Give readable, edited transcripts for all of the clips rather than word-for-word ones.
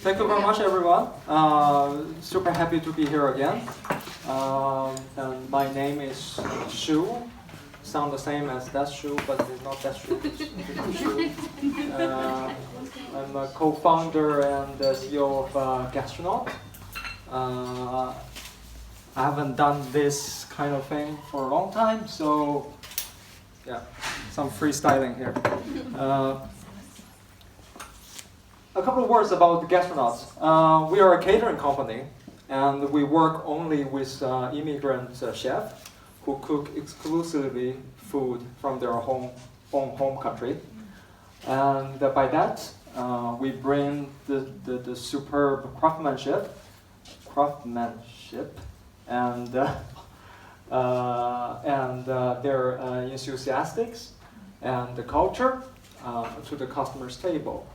Thank you very much, everyone. Super happy to be here again. And my name is Shu. Sound the same as that Shu, but it's not that Shu. It's Shu. I'm a co-founder and the CEO of Gastronaut. I haven't done this kind of thing for a long time, so yeah, some freestyling here. A couple of words about the Gastronauts. We are a catering company, and we work only with immigrant chefs who cook exclusively food from their own home country. And by that, we bring the superb craftsmanship, and their enthusiastics and the culture to the customer's table.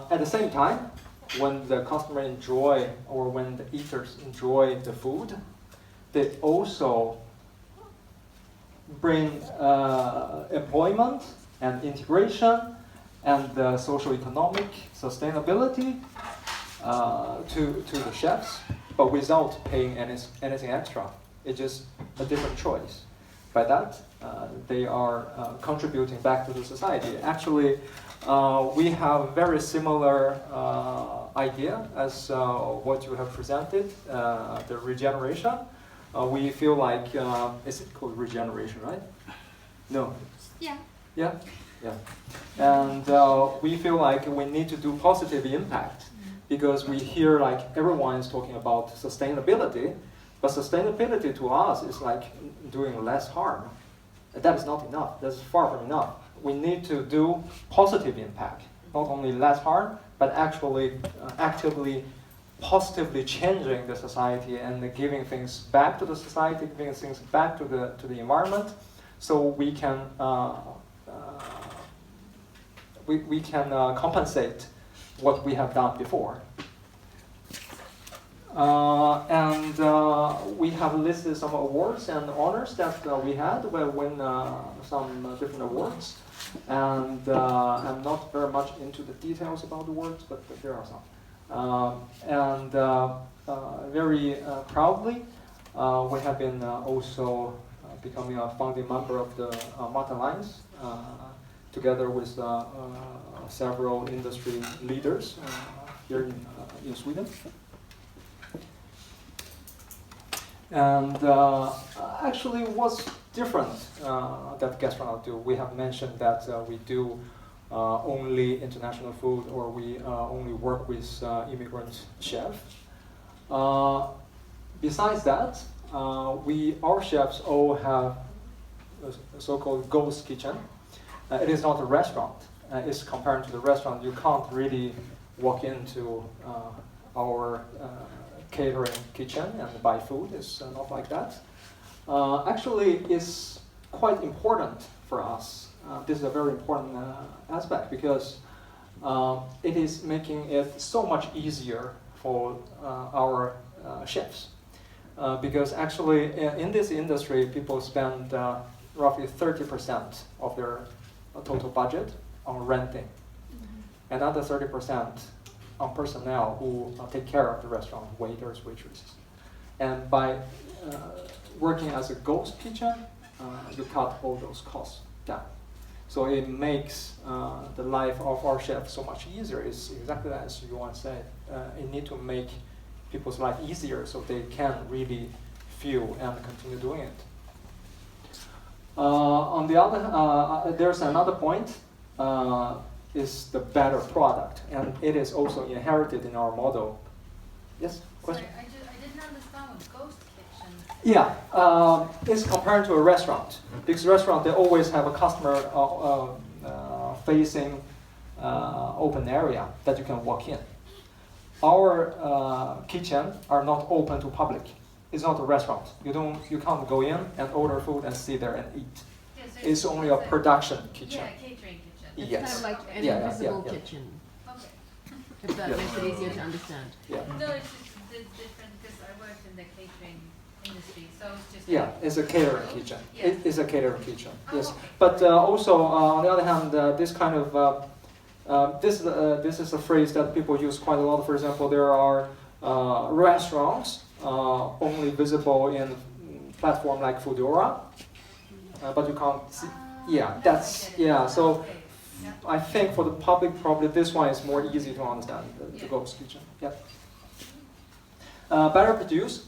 At the same time, when the customer enjoy or when the eaters enjoy the food, they also bring employment and integration and social economic sustainability to the chefs, but without paying anything extra. It's just a different choice. By that, they are contributing back to the society. Actually, we have very similar idea as what you have presented, the regeneration. We feel like, is it called regeneration, right? No. Yeah. Yeah? Yeah. And we feel like we need to do positive impact because we hear like everyone is talking about sustainability, but sustainability to us is like doing less harm. That is not enough. That's far from enough. We need to do positive impact, not only less harm, but actually actively, positively changing the society and giving things back to the society, giving things back to the environment, so we can compensate what we have done before. We have listed some awards and honors that we had. We win some different awards. And I'm not very much into the details about the awards, but there are some. Very proudly, we have been also becoming a founding member of the Mart Alliance, together with several industry leaders here in Sweden. And actually, what's different that Gastronaut do? We have mentioned that we do only international food, or we only work with immigrant chefs. Besides that, our chefs all have a so-called ghost kitchen. It is not a restaurant. It's compared to the restaurant. You can't really walk into our catering kitchen and buy food. It's not like that. Actually, it's quite important for us. This is a very important aspect because it is making it so much easier for our chefs. Because actually, in this industry, people spend roughly 30% of their total budget on renting, another 30% on personnel who take care of the restaurant, waiters, waitresses. And by working as a ghost kitchen, you cut all those costs down. So it makes the life of our chefs so much easier. It's exactly as you once said. It needs to make people's life easier so they can really feel and continue doing it. On the other, there's another point. Is the better product, and it is also inherited in our model. Yes, question? Sorry, I didn't understand what ghost kitchen. Yeah, it's compared to a restaurant. Because restaurant, they always have a customer facing open area that you can walk in. Our kitchen are not open to public. It's not a restaurant. You can't go in and order food and sit there and eat. Yeah, so it's only a production kitchen. Yeah, catering kitchen. It's Yes. kind of like an Yeah, invisible yeah. kitchen, Okay. if that Yeah. makes it easier to understand. Yeah. No, it's just different because I worked in the catering industry, so it's just. Yeah, it's a catering kitchen. Yeah. It is a catering kitchen. Oh, Yes, okay. but also on the other hand, this kind of This is a phrase that people use quite a lot. For example, there are restaurants only visible in platform like Foodora, but you can't see. Yeah, that's yeah. So Okay. Yeah. I think for the public, probably this one is more easy to understand. The Yeah. ghost kitchen. Yeah. Better produce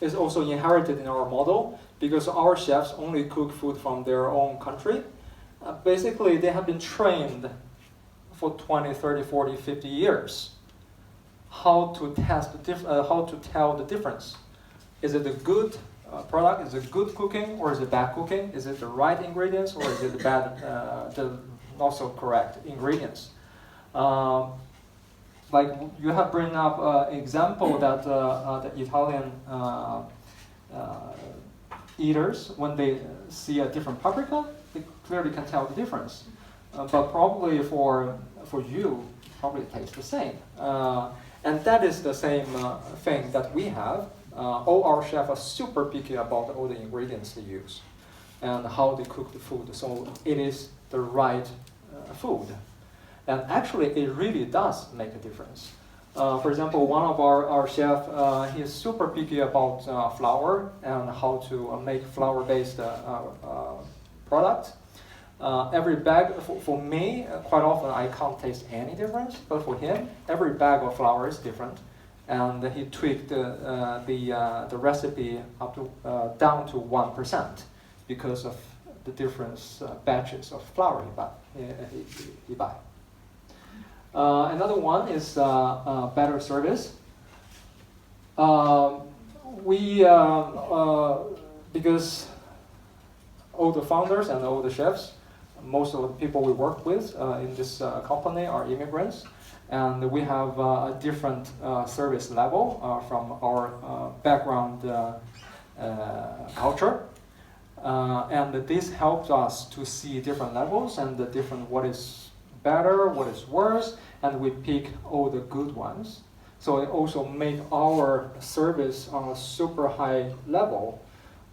is also inherited in our model because our chefs only cook food from their own country. Basically, they have been trained for 20, 30, 40, 50 years how to test how to tell the difference. Is it a good product? Is it good cooking or is it bad cooking? Is it the right ingredients or is it the bad, the not so correct ingredients? Like you have bring up an example that the Italian eaters, when they see a different paprika, they clearly can tell the difference. But probably for you, probably it tastes the same. And that is the same thing that we have. All our chefs are super picky about all the ingredients they use and how they cook the food. So it is the right food. And actually, it really does make a difference. For example, one of our chef, he is super picky about flour and how to make flour-based product. Every bag, for me, quite often I can't taste any difference, but for him, every bag of flour is different. And he tweaked the recipe up to down to 1% because of the different batches of flour he buy. Another one is better service. Because all the founders and all the chefs, most of the people we work with in this company are immigrants, and we have a different service level from our background culture. And this helps us to see different levels and the different what is better, what is worse, and we pick all the good ones. So it also make our service on a super high level.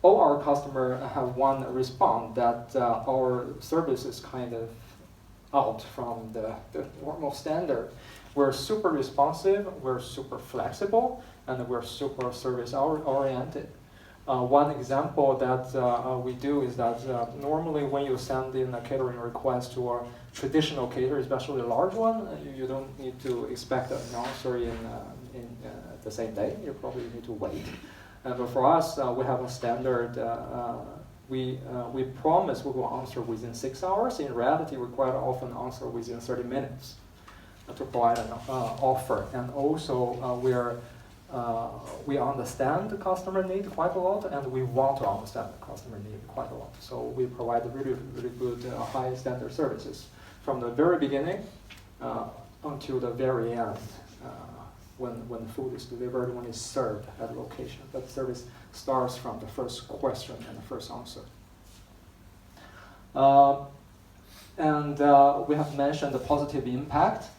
All our customers have one response that our service is kind of out from the normal standard. We're super responsive, we're super flexible, and we're super service oriented. One example that we do is that normally when you send in a catering request to a traditional caterer, especially a large one, you don't need to expect an answer in the same day. You probably need to wait. But for us, we have a standard. We promise we will answer within 6 hours. In reality, we quite often answer within 30 minutes to provide an offer. And also, we understand the customer need quite a lot, and we want to understand the customer need quite a lot. So we provide really, really good high standard services from the very beginning until the very end. When food is delivered, when it's served at the location. But service starts from the first question and the first answer. And we have mentioned the positive impact.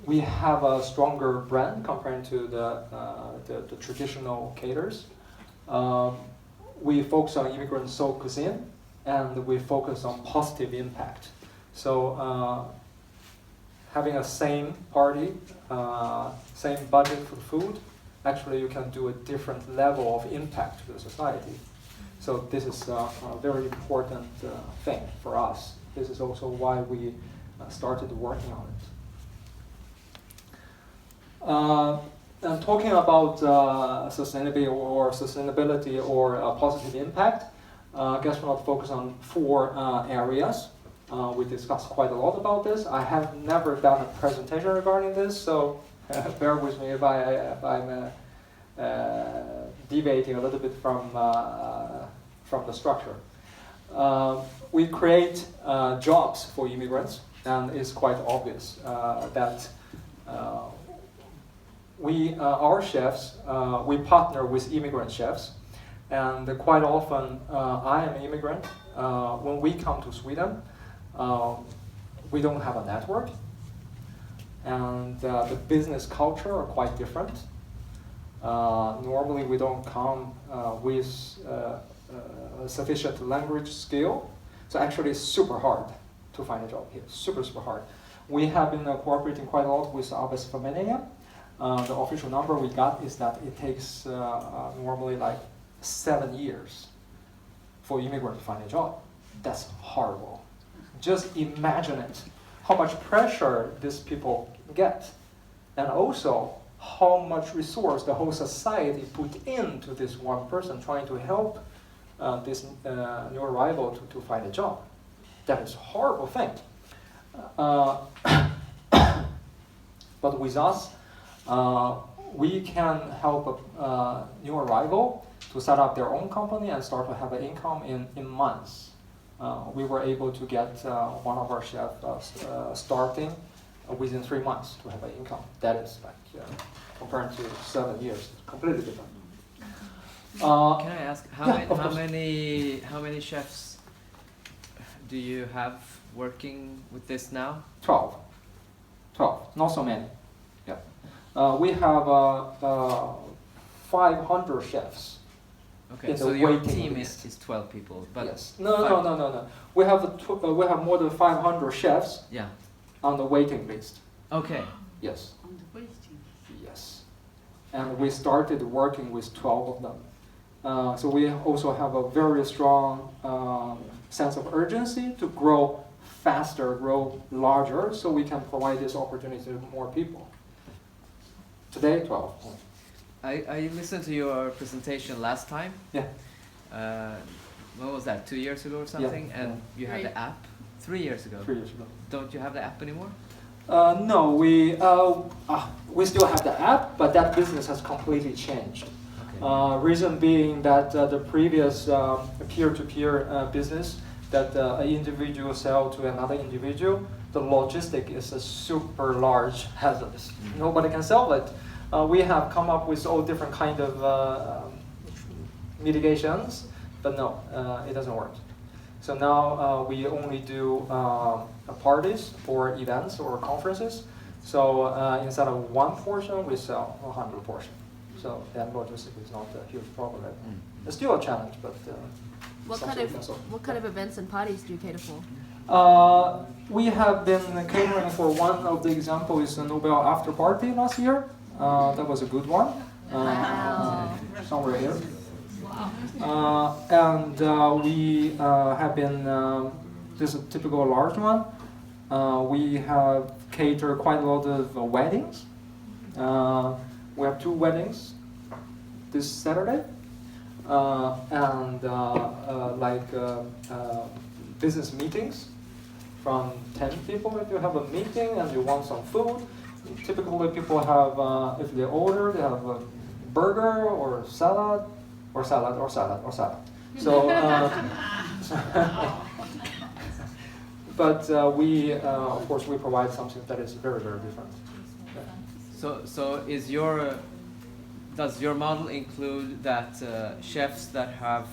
We have a stronger brand compared to the traditional caterers. We focus on immigrant soul cuisine, and we focus on positive impact. So having a same party, same budget for food, actually you can do a different level of impact to the society. So this is a very important thing for us. This is also why we started working on it. And talking about sustainability or positive impact, Gastronaut focus on 4 areas. We discussed quite a lot about this. I have never done a presentation regarding this, so bear with me if I'm deviating a little bit from the structure. We create jobs for immigrants, and it's quite obvious that our chefs, we partner with immigrant chefs, and quite often I am an immigrant. When we come to Sweden, we don't have a network, and the business culture are quite different. Normally we don't come with sufficient language skill, so actually it's super hard to find a job here. Super, super hard. We have been cooperating quite a lot with Abbas Familia. The official number we got is that it takes normally like 7 years for immigrants to find a job. That's horrible. Just imagine it, how much pressure these people get, and also how much resource the whole society put into this one person trying to help this new arrival to find a job. That is a horrible thing. But with us, we can help a new arrival to set up their own company and start to have an income in months. We were able to get one of our chefs starting within 3 months to have an income. That is like, compared to 7 years, completely different. Can I ask Yeah, of how course. many chefs do you have working with this now? 12, not so many. Yeah, we have 500 chefs. Okay, In so the your waiting team list. is 12 people, but Yes. No. We have more than 500 chefs yeah. on the waiting list. Okay. Yes. On the waiting. Yes. And we started working with 12 of them. So we also have a very strong sense of urgency to grow faster, grow larger, so we can provide this opportunity to more people. Today, 12. I listened to your presentation last time. Yeah. What was that? 2 years ago or something? Yeah, And yeah. you had the Three. app 3 years ago. 3 years ago. Don't you have the app anymore? No, we still have the app, but that business has completely changed. Okay. Reason being that the previous peer-to-peer business that an individual sell to another individual, the logistic is a super large hazardous. Nobody can sell it. We have come up with all different kind of mitigations, but no, it doesn't work. So now we only do parties or events or conferences. So instead of 1 portion, we sell 100 portions. So then logistics is not a huge problem. It's still a challenge, but What something we can solve. kind of events and parties do you cater for? We have been catering for one of the examples is the Nobel after party last year. That was a good one. Wow. Somewhere here. And we have been, this is a typical large one. We have catered quite a lot of weddings. We have 2 weddings this Saturday. And business meetings from 10 people. If you have a meeting and you want some food, typically people have, if they order, they have a burger or salad, or salad, or salad, or salad. So, but we, of course, we provide something that is very, very different. Yeah. So does your model include that chefs that have,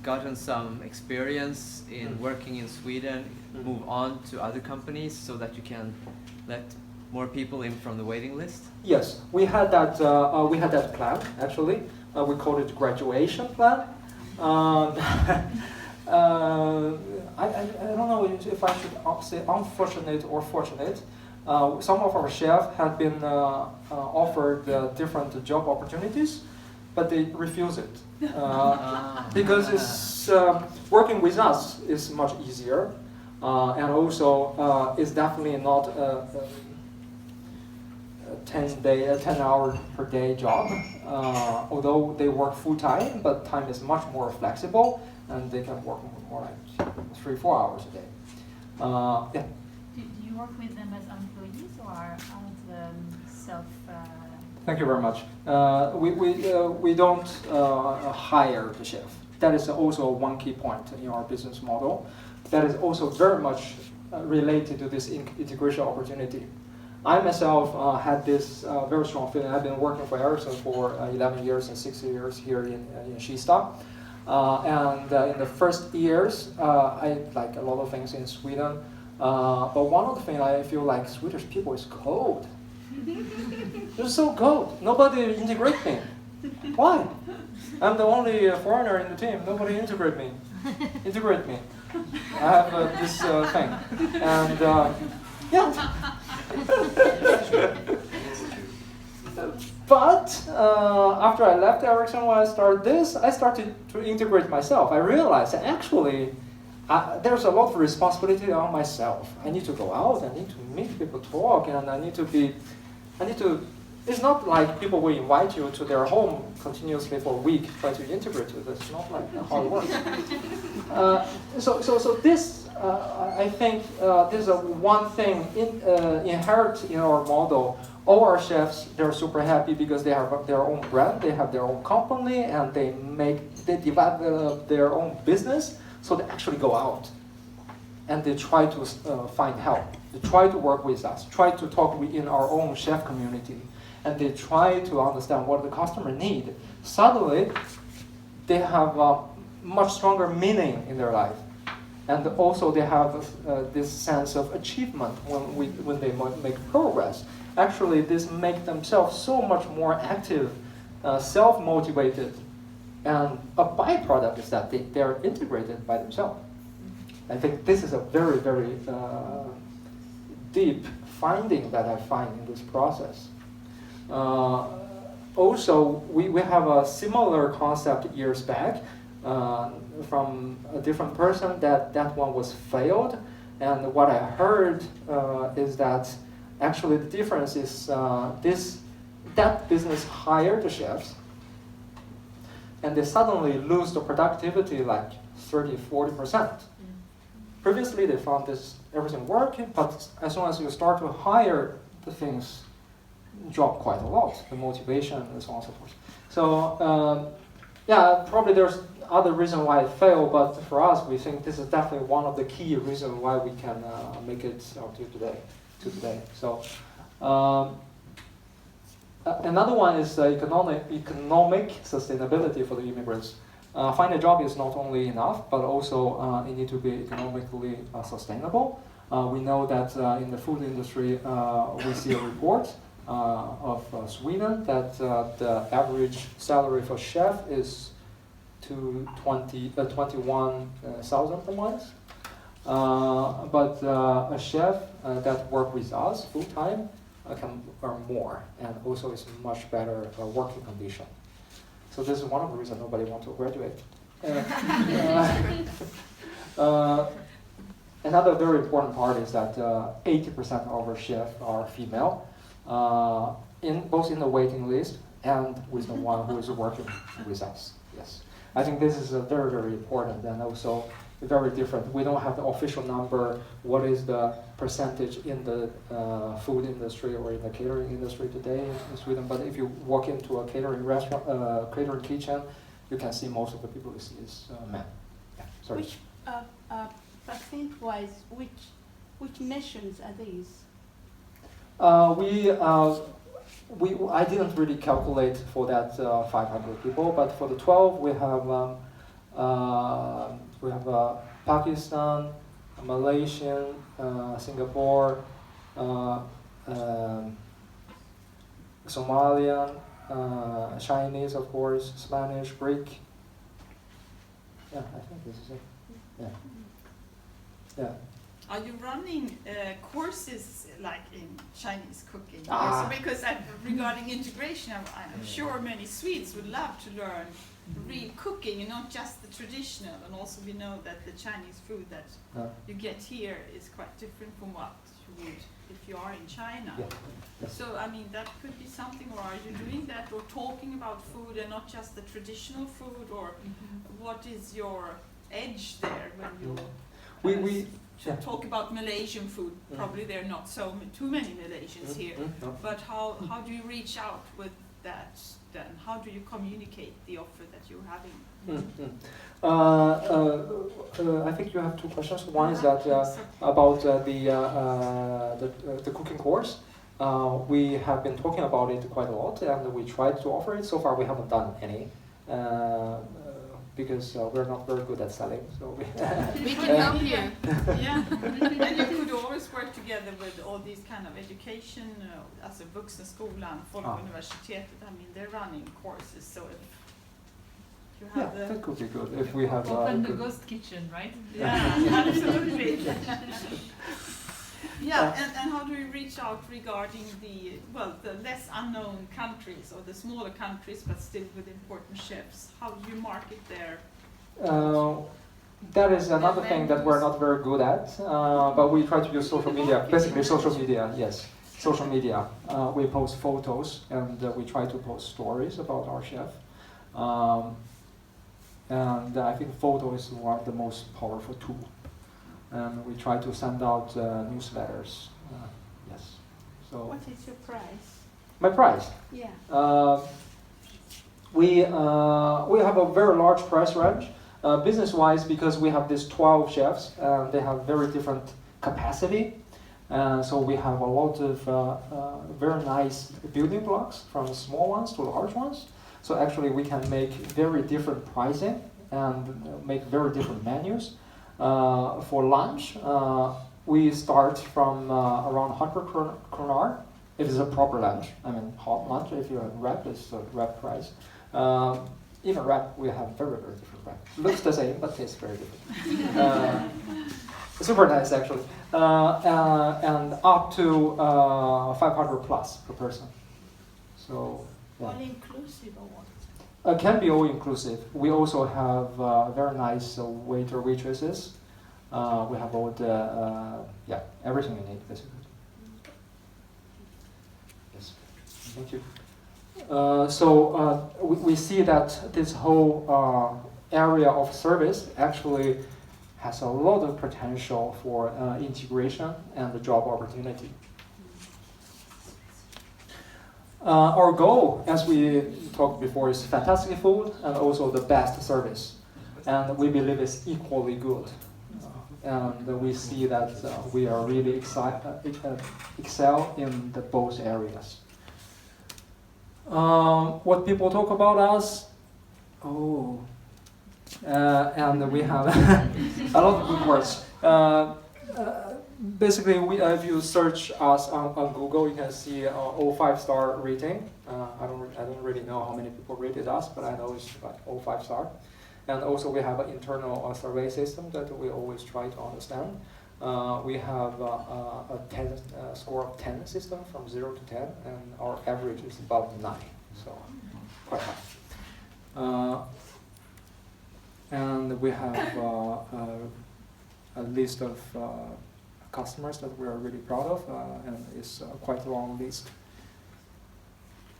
gotten some experience in working in Sweden move on to other companies so that you can let more people in from the waiting list? Yes, we had that. We had that plan actually. We called it graduation plan. I don't know if I should say unfortunate or fortunate. Some of our chefs have been offered different job opportunities, but they refuse it because it's working with us is much easier, and also it's definitely not a 10-hour per day job. Although they work full time, but time is much more flexible, and they can work more like 3-4 hours a day. Yeah. Do you work with them as employees or as self? Thank you very much. We don't hire the chef. That is also one key point in our business model. That is also very much related to this integration opportunity. I myself had this very strong feeling. I've been working for Ericsson for 11 years and 6 years here in Kista. And in the first years, I like a lot of things in Sweden. But one of the things I feel like Swedish people is cold. They're so cold. Nobody integrate me. Why? I'm the only foreigner in the team. Nobody integrate me. I have this thing, and yeah. But after I left Ericsson, when I started this, I started to integrate myself. I realized that actually there's a lot of responsibility on myself. I need to go out, I need to meet people, talk, and I need to, it's not like people will invite you to their home continuously for a week, try to integrate you. That's not like how it works. So this, I think, there's one thing inherent in our model. All our chefs, they're super happy because they have their own brand, they have their own company, and they develop their own business. So they actually go out and they try to find help. They try to work with us, try to talk within our own chef community, and they try to understand what the customer need. Suddenly, they have a much stronger meaning in their life. And also they have this sense of achievement when they make progress. Actually, this makes themselves so much more active, self-motivated, and a byproduct is that they're integrated by themselves. I think this is a very, very deep finding that I find in this process. Also, we have a similar concept years back from a different person that one was failed. And what I heard is that actually the difference is that business hired the chefs, and they suddenly lose the productivity like 30-40%. Previously, they found everything working, but as soon as you start to hire, the things drop quite a lot, the motivation and so on and so forth. So yeah, probably there's other reason why it failed, but for us, we think this is definitely one of the key reasons why we can make it up to today. So another one is economic sustainability for the immigrants. Find a job is not only enough, but also it needs to be economically sustainable. We know that in the food industry, we see a report of Sweden that the average salary for chef is to 21,000 per month. But a chef that works with us full time can earn more, and also is much better working condition. So this is one of the reasons nobody wants to graduate. Another very important part is that 80% of our chefs are female, both in the waiting list and with the one who is working with us. Yes, I think this is very, very important, and also very different. We don't have the official number, what is the percentage in the food industry or in the catering industry today in Sweden, but if you walk into a catering restaurant, catering kitchen, you can see most of the people is men. Yeah, sorry. Which, percent-wise, which nations are these? I didn't really calculate for that 500 people, but for the 12 we have Pakistan, Malaysian, Singapore, Somalian, Chinese, of course, Spanish, Greek. Yeah, I think this is it. Yeah. Yeah. Are you running courses like in Chinese cooking? Ah. Also, because regarding integration, I'm sure many Swedes would love to learn real cooking and not just the traditional. And also we know that the Chinese food that you get here is quite different from what you would if you are in China. Yeah. Yes. So I mean that could be something, or are you doing that, or talking about food and not just the traditional food, or what is your edge there when you We talk about Malaysian food? Probably there are not too many Malaysians here, but how do you reach out with that then? How do you communicate the offer that you're having? I think you have two questions. One is that about the cooking course. We have been talking about it quite a lot, and we tried to offer it. So far, we haven't done any. Because we're not very good at selling, so we can help you. Yeah, and you could always work together with all these kind of education, alltså Vuxenskolan, Folkuniversitetet. I mean, they're running courses, so if To Yeah, have that could be good if we have Open the good- ghost kitchen, right? Yeah, absolutely. Yeah, and how do we reach out regarding the less unknown countries or the smaller countries, but still with important chefs? How do you market there? That is another thing that we're not very good at, but we try to use social media. Basically, social media, yes, social media. We post photos and we try to post stories about our chef. And I think photo is one of the most powerful tools. And we try to send out newsletters. Yes. So What is your price? my price. Yeah. We have a very large price range. Business-wise, because we have these 12 chefs, they have very different capacity. So we have a lot of very nice building blocks, from small ones to large ones. So actually we can make very different pricing and make very different menus. For lunch, we start from around 100 kroner. If it's a proper lunch, I mean hot lunch, if you're a wrap, it's a wrap price. Even wrap, we have very, very different wrap. Looks the same, but tastes very different. Super nice, actually. And up to 500 plus per person. So, yeah. All inclusive or what? Can be all inclusive. We also have very nice waiter, waitresses. We have all the, everything you need, basically. Yes. Thank you. So we see that this whole area of service actually has a lot of potential for integration and the job opportunity. Our goal, as we talked before, is fantastic food and also the best service. And we believe it's equally good. And we see that we are really excel in the both areas. What people talk about us, and we have a lot of good words. Basically, if you search us on Google, you can see all 5-star rating. I don't really know how many people rated us, but I know it's like all 5-star. And also we have an internal survey system that we always try to understand. We have a score of 10 system from 0 to 10, and our average is about 9, so quite high. And we have a list of customers that we are really proud of, and it's quite a long list.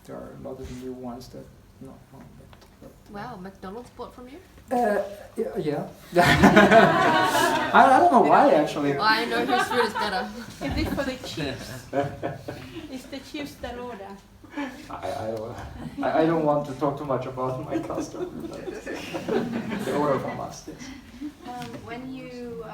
There are a lot of new ones that Wow, McDonald's bought from you? Yeah. I don't know why, actually. Well, I know whose food is better. Is it for the chiefs? It's the chiefs that order. I don't want to talk too much about my customers. They order from us, yes. When you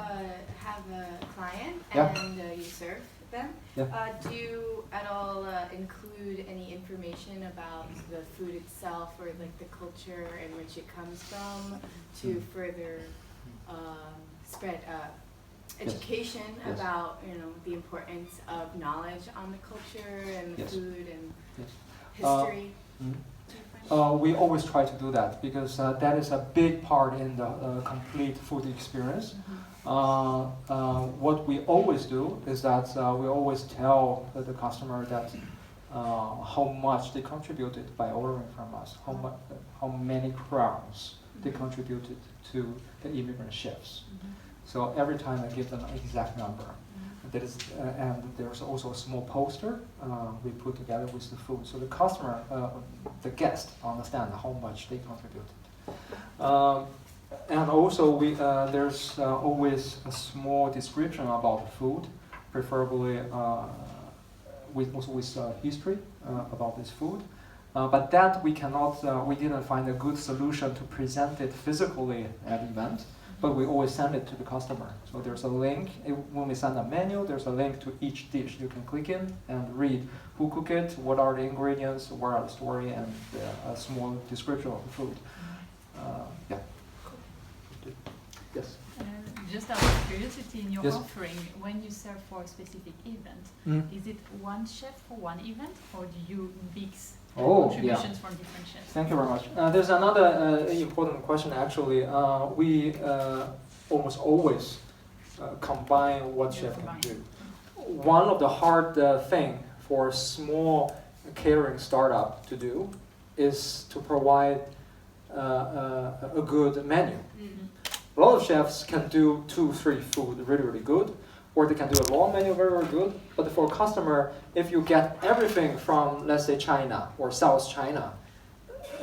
have a client Yeah. and you serve them, Yeah. do you at all include any information about the food itself or like the culture in which it comes from to further spread education Yes. about the importance of knowledge on the culture and the Yes. food and Yes. history? We always try to do that because that is a big part in the complete food experience. What we always do is that we always tell the customer that how much they contributed by ordering from us, how many crowns they contributed to the immigrant chefs. So every time I give them an exact number. That is, and there's also a small poster we put together with the food, so the customer, the guest, understand how much they contributed. And also, there's always a small description about the food, preferably with history about this food. But that we didn't find a good solution to present it physically at the event. But we always send it to the customer. So there's a link, when we send a menu, there's a link to each dish. You can click in and read who cooked it, what are the ingredients, what are the story, and a small description of the food. Yeah. Yes. Just out of curiosity, in your Yes. offering, when you serve for a specific event, is it one chef for one event, or do you mix Oh, contributions from different chefs. Thank you very much. There's another important question actually. We almost always combine what chef can do. One of the hard thing for a small catering startup to do is to provide a good menu. A lot of chefs can do 2-3 food really, really good, or they can do a long menu very, very good. But for a customer, if you get everything from, let's say, China or South China,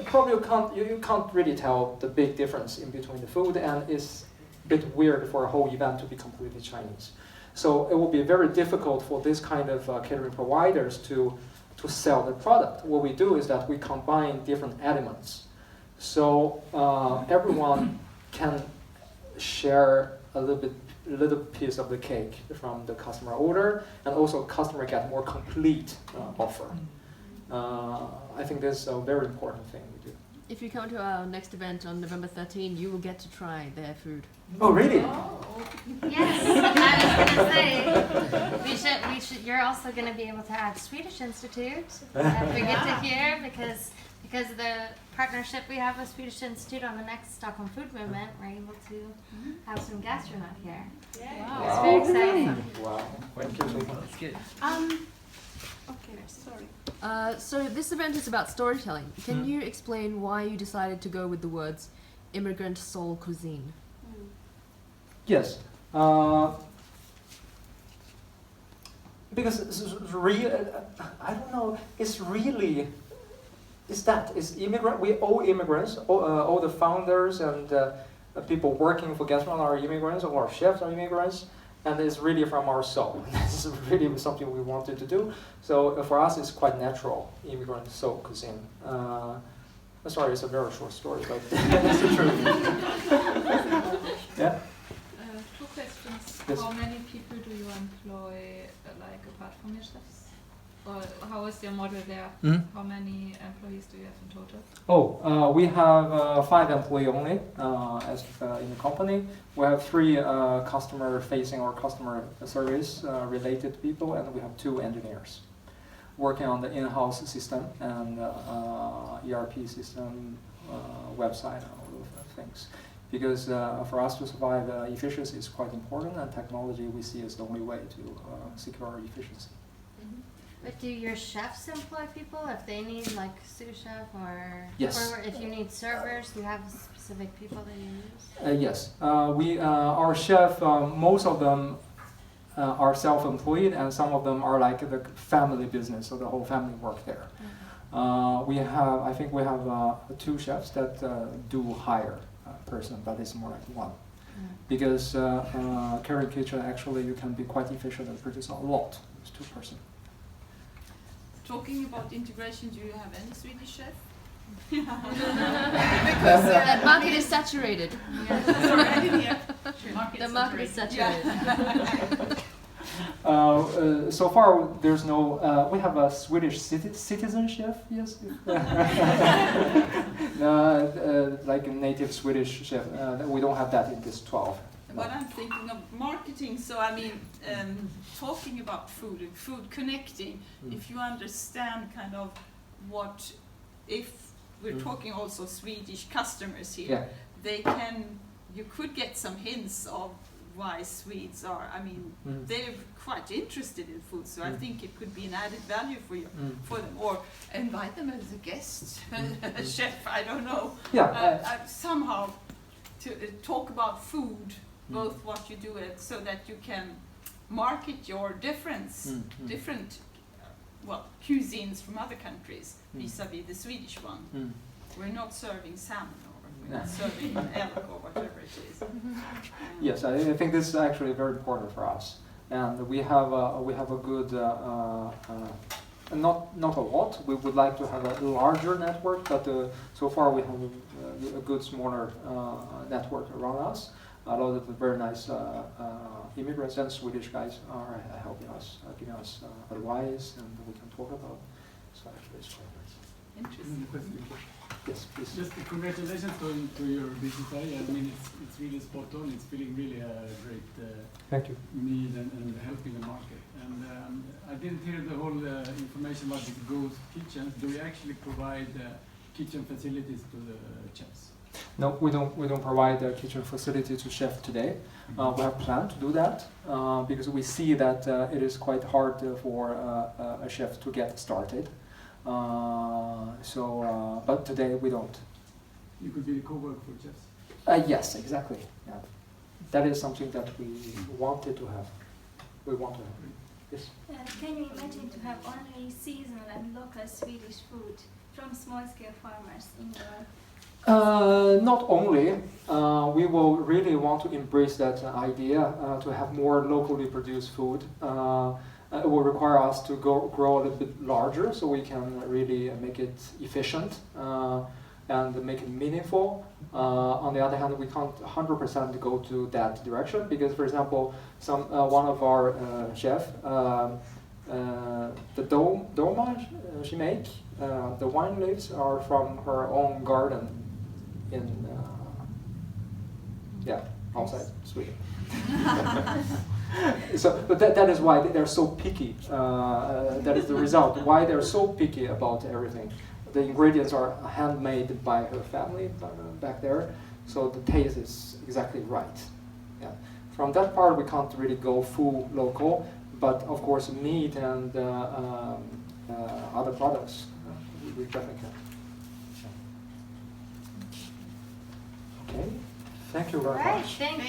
probably you can't really tell the big difference in between the food, and it's a bit weird for a whole event to be completely Chinese. So it will be very difficult for this kind of catering providers to sell the product. What we do is that we combine different elements. So everyone can share a little piece of the cake from the customer order, and also customer get more complete offer. I think that's a very important thing we do. If you come to our next event on November 13, you will get to try their food. Oh, really? Yes, I was gonna say we should. You're also gonna be able to add Swedish Institute. We get to hear because of the partnership we have with Swedish Institute on the next Stockholm Food Movement. We're able to have some gastronaut here. Wow. It's very exciting. Wow. Thank you. That's good. Okay, sorry. So this event is about storytelling. Can you explain why you decided to go with the words immigrant soul cuisine? Yes. Because it's really, I don't know, it's really, it's immigrant, we all immigrants, all the founders and people working for Gastronaut are immigrants, all our chefs are immigrants, and it's really from our soul. This is really something we wanted to do. So for us, it's quite natural, immigrant soul cuisine. Sorry, it's a very short story, but that's the truth. Yeah? Two questions. Yes. How many people do you employ, like apart from your chefs? Or how is your model there? How many employees do you have in total? Oh, we have 5 employees only in the company. We have 3 customer-facing or customer service related people, and we have 2 engineers working on the in-house system and ERP system, website, and all those things. Because for us to survive, efficiency is quite important, and technology we see is the only way to secure our efficiency. But do your chefs employ people if they need like sous chef or Yes. or if you need servers, do you have specific people that you use? Yes, our chef, most of them are self-employed, and some of them are like the family business, so the whole family work there. I think we have 2 chefs that do hire a person, but it's more like 1. Because catering kitchen, actually, you can be quite efficient and produce a lot. It's 2 person. Talking about integration, do you have any Swedish chef? That market is saturated. Sorry, I didn't hear. The market is saturated. So far, there's no. We have a Swedish citizen chef, yes. Like a native Swedish chef. We don't have that in this 12. But I'm thinking of marketing, so I mean, talking about food and food connecting, if you understand kind of what, if we're talking also Swedish customers here, you could get some hints of why Swedes are, I mean, they're quite interested in food, so I think it could be an added value for you, for them, or invite them as a guest, a chef, I don't know. Somehow to talk about food, both what you do it so that you can market your different cuisines from other countries vis-a-vis the Swedish one. We're not serving salmon, or we're not serving elk, or whatever it is. Yes, I think this is actually very important for us, and we have a good not a lot. We would like to have a larger network, but so far we have a good smaller network around us. A lot of the very nice immigrants and Swedish guys are helping us, giving us advice, and we can talk about. So actually, it's quite nice. Interesting. Yes, please. Just congratulations to your business area. I mean, it's really spot on. It's filling really a great Thank you. need and helping the market. And I didn't hear the whole information mentioned about these ghost kitchens. Do you actually provide kitchen facilities to the chefs? No, we don't provide a kitchen facility to chef today. We have planned to do that because we see that it is quite hard for a chef to get started. But today we don't. You could be a co-work for chefs. Yes, exactly. Yeah. That is something that we wanted to have. We want to have. Yes. Can you imagine to have only seasonal and local Swedish food from small-scale farmers in your? Not only. We will really want to embrace that idea to have more locally produced food. It will require us to grow a little bit larger so we can really make it efficient and make it meaningful. On the other hand, we can't 100% go to that direction because, for example, one of our chef, the doma she makes, the wine leaves are from her own garden in outside Sweden. So, but that is why they're so picky. That is the result. Why they're so picky about everything. The ingredients are handmade by her family back there, so the taste is exactly right. Yeah. From that part, we can't really go full local, but of course, meat and other products, we definitely can. Okay. Thank you very Right, much. thank you.